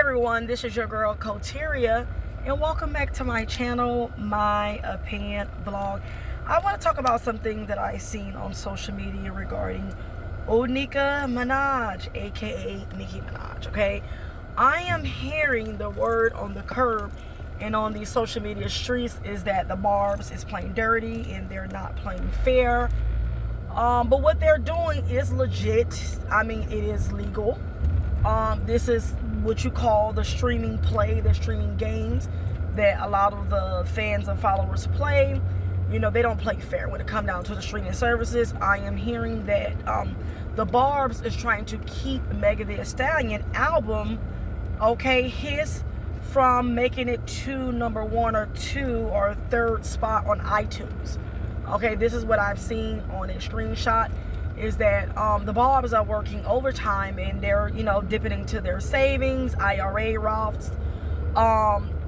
everyone, this is your girl Coteria, and welcome back to my channel, My Opinion Vlog. I want to talk about something that I seen on social media regarding Nicki Minaj, aka Nicki Minaj. Okay, I am hearing the word on the curb and on these social media streets is that the Barbs is playing dirty and they're not playing fair. But what they're doing is legit. I mean, it is legal. This is what you call the streaming play, the streaming games that a lot of the fans and followers play. You know, they don't play fair when it comes down to the streaming services. I am hearing that the Barbs is trying to keep Megan Thee Stallion album, okay, his from making it to number 1 or 2 or 3rd spot on iTunes. Okay, this is what I've seen on a screenshot, is that the Barbs are working overtime and they're, you know, dipping into their savings, IRA, Roths,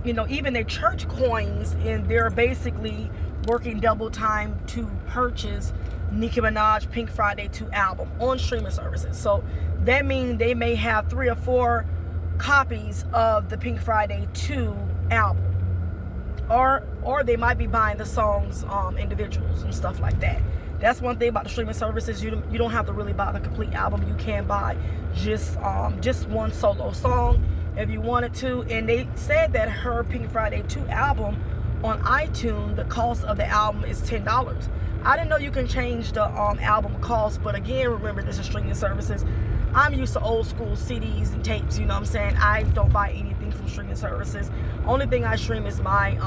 you know, even their church coins, and they're basically working double time to purchase Nicki Minaj Pink Friday 2 album on streaming services. So that means they may have 3 or 4 copies of the Pink Friday 2 album. Or they might be buying the songs individuals and stuff like that. That's one thing about the streaming services. You don't have to really buy the complete album. You can buy just one solo song if you wanted to. And they said that her Pink Friday 2 album on iTunes, the cost of the album is $10. I didn't know you can change the album cost, but again, remember, this is streaming services. I'm used to old school CDs and tapes, you know what I'm saying? I don't buy anything from streaming services. Only thing I stream is my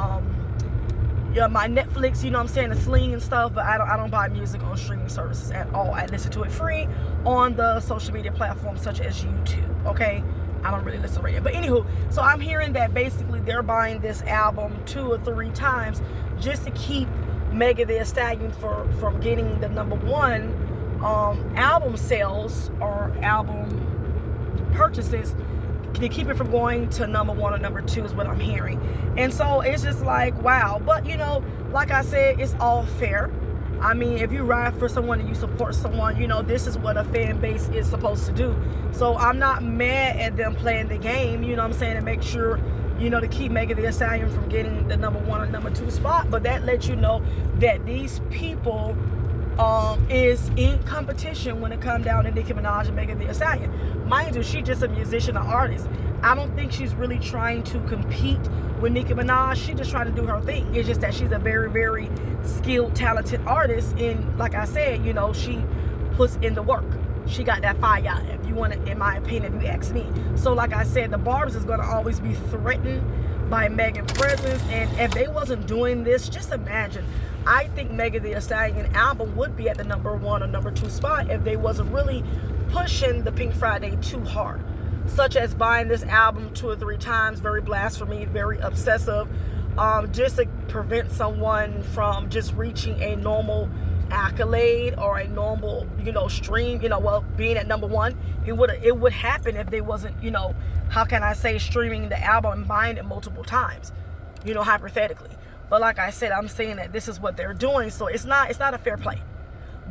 my Netflix, you know what I'm saying, the Sling and stuff, but I don't buy music on streaming services at all. I listen to it free on the social media platforms such as YouTube, okay? I don't really listen to radio. But anywho, so I'm hearing that basically they're buying this album 2 or 3 times just to keep Megan Thee Stallion from getting the number 1 album sales or album purchases, to keep it from going to number 1 or number 2 is what I'm hearing. And so it's just like, wow. But you know, like I said, it's all fair. I mean, if you ride for someone and you support someone, you know, this is what a fan base is supposed to do. So I'm not mad at them playing the game, you know what I'm saying, to make sure, you know, to keep Megan Thee Stallion from getting the number 1 or number 2 spot. But that lets you know that these people is in competition when it comes down to Nicki Minaj and Megan Thee Stallion. Mind you, she's just a musician, an artist. I don't think she's really trying to compete with Nicki Minaj. She's just trying to do her thing. It's just that she's a very, very skilled, talented artist. And like I said, you know, she puts in the work. She got that fire, if you want to, in my opinion, if you ask me. So like I said, the Barbs is going to always be threatened by Megan's presence. And if they wasn't doing this, just imagine, I think Megan Thee Stallion album would be at the number 1 or number 2 spot if they wasn't really pushing the Pink Friday too hard, such as buying this album 2 or 3 times, very blasphemy, very obsessive, just to prevent someone from just reaching a normal accolade or a normal, you know, stream, you know, well, being at number 1. It would happen if they wasn't, you know, how can I say, streaming the album and buying it multiple times, you know, hypothetically. But like I said, I'm saying that this is what they're doing, so it's not a fair play.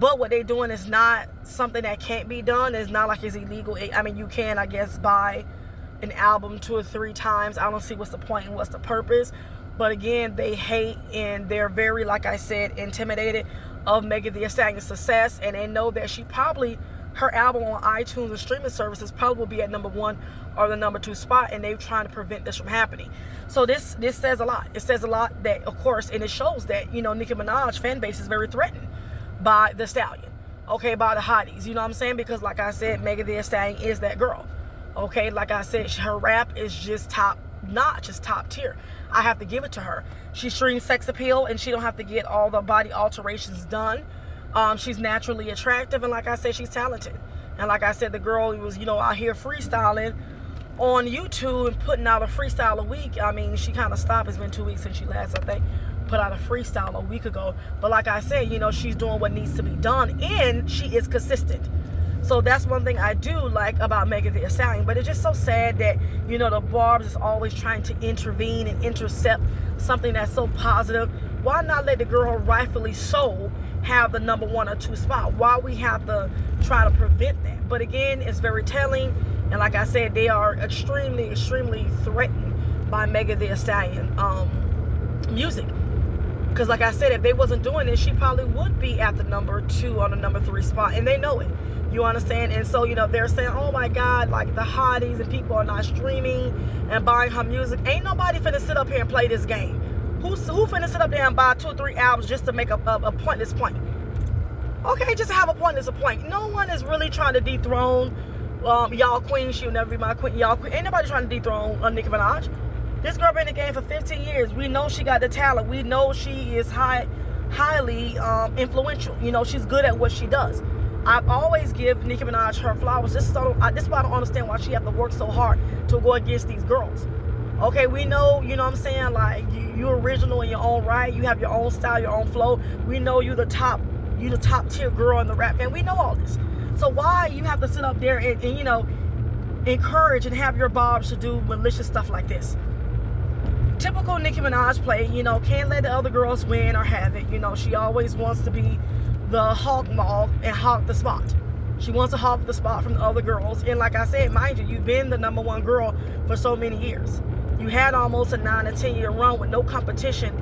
But what they're doing is not something that can't be done. It's not like it's illegal. I mean, you can, I guess, buy an album 2 or 3 times. I don't see what's the point and what's the purpose. But again, they hate and they're very, like I said, intimidated of Megan Thee Stallion's success, and they know that she probably, her album on iTunes and streaming services probably will be at number 1 or the number 2 spot, and they're trying to prevent this from happening. So this says a lot. It says a lot that, of course, and it shows that, you know, Nicki Minaj fan base is very threatened by the Stallion, okay, by the hotties, you know what I'm saying? Because like I said, Megan Thee Stallion is that girl, okay? Like I said, her rap is just top notch, just top tier. I have to give it to her. She streams sex appeal and she don't have to get all the body alterations done. She's naturally attractive, and like I said, she's talented. And like I said, the girl was, you know, out here freestyling on YouTube and putting out a freestyle a week. I mean, she kind of stopped. It's been 2 weeks since she last, I think, put out a freestyle a week ago. But like I said, you know, she's doing what needs to be done, and she is consistent. So that's one thing I do like about Megan Thee Stallion. But it's just so sad that, you know, the Barbs is always trying to intervene and intercept something that's so positive. Why not let the girl, rightfully so, have the number 1 or 2 spot? Why we have to try to prevent that? But again, it's very telling. And like I said, they are extremely threatened by Megan Thee Stallion music. Because like I said, if they wasn't doing this, she probably would be at the number 2 on the number 3 spot, and they know it. You understand? And so, you know, they're saying, oh my God, like the hotties and people are not streaming and buying her music. Ain't nobody finna sit up here and play this game. Who finna sit up there and buy 2 or 3 albums just to make a pointless point? Okay, just have a pointless point. No one is really trying to dethrone y'all queen. She'll never be my queen. Y'all queen. Ain't nobody trying to dethrone Nicki Minaj. This girl been in the game for 15 years. We know she got the talent. We know she is highly influential. You know, she's good at what she does. I've always give Nicki Minaj her flowers. This is why I don't understand why she have to work so hard to go against these girls. Okay, we know, you know what I'm saying, like, you're original in your own right. You have your own style, your own flow. We know you the top tier girl in the rap game. We know all this. So why you have to sit up there and you know, encourage and have your Barbs to do malicious stuff like this? Typical Nicki Minaj play, you know, can't let the other girls win or have it. You know, she always wants to be the hawk mall and hawk the spot. She wants to hawk the spot from the other girls. And like I said, mind you, you've been the number 1 girl for so many years. You had almost a 9 to 10 year run with no competition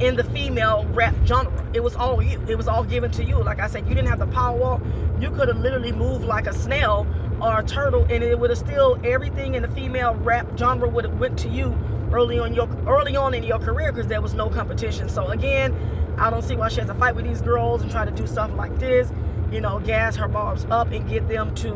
in the female rap genre. It was all you. It was all given to you. Like I said, you didn't have the power wall. You could have literally moved like a snail or a turtle, and it would have still, everything in the female rap genre would have went to you early on in your career, because there was no competition. So again, I don't see why she has to fight with these girls and try to do stuff like this, you know, gas her Barbs up and get them to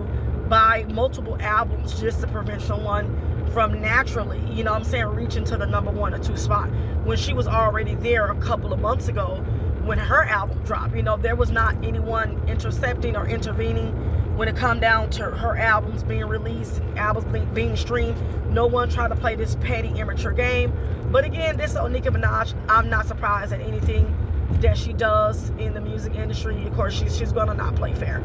buy multiple albums just to prevent someone from naturally, you know what I'm saying, reaching to the number 1 or 2 spot, when she was already there a couple of months ago when her album dropped. You know, there was not anyone intercepting or intervening when it come down to her albums being released, albums being streamed. No one tried to play this petty, immature game. But again, this old Nicki Minaj, I'm not surprised at anything that she does in the music industry. Of course, she's gonna not play fair,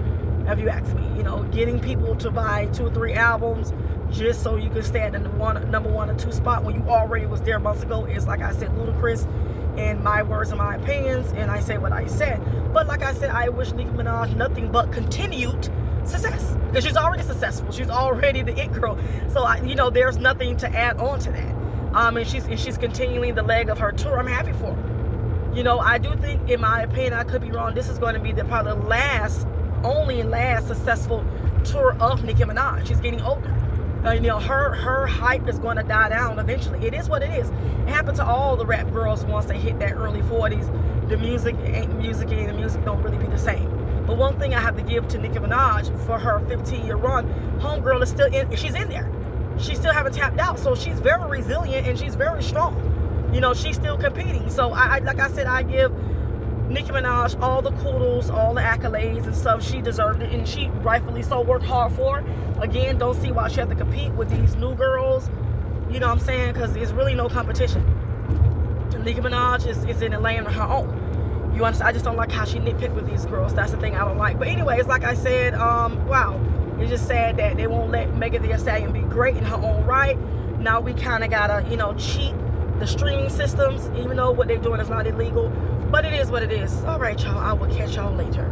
if you ask me. You know, getting people to buy 2 or 3 albums just so you can stay at the number 1 or 2 spot when you already was there months ago is, like I said, ludicrous in my words and my opinions, and I say what I said. But like I said, I wish Nicki Minaj nothing but continued success, because she's already successful. She's already the it girl. So you know, there's nothing to add on to that. And she's continuing the leg of her tour. I'm happy for her. You know, I do think, in my opinion, I could be wrong, this is going to be probably the only last successful tour of Nicki Minaj. She's getting older. You know, her hype is going to die down eventually. It is what it is. It happened to all the rap girls once they hit that early 40s. The music ain't music, and the music don't really be the same. But one thing I have to give to Nicki Minaj for her 15-year run, homegirl is still she's in there. She still haven't tapped out, so she's very resilient and she's very strong. You know, she's still competing. So like I said, I give Nicki Minaj all the kudos, all the accolades and stuff. She deserved it, and she rightfully so worked hard for it. Again, don't see why she have to compete with these new girls. You know what I'm saying? Because there's really no competition. Nicki Minaj is in a lane of her own. You understand? I just don't like how she nitpick with these girls. That's the thing I don't like. But anyways, like I said, wow, it's just sad that they won't let Megan Thee Stallion be great in her own right. Now we kind of gotta, you know, cheat the streaming systems, even though what they're doing is not illegal. But it is what it is. All right, y'all. I will catch y'all later.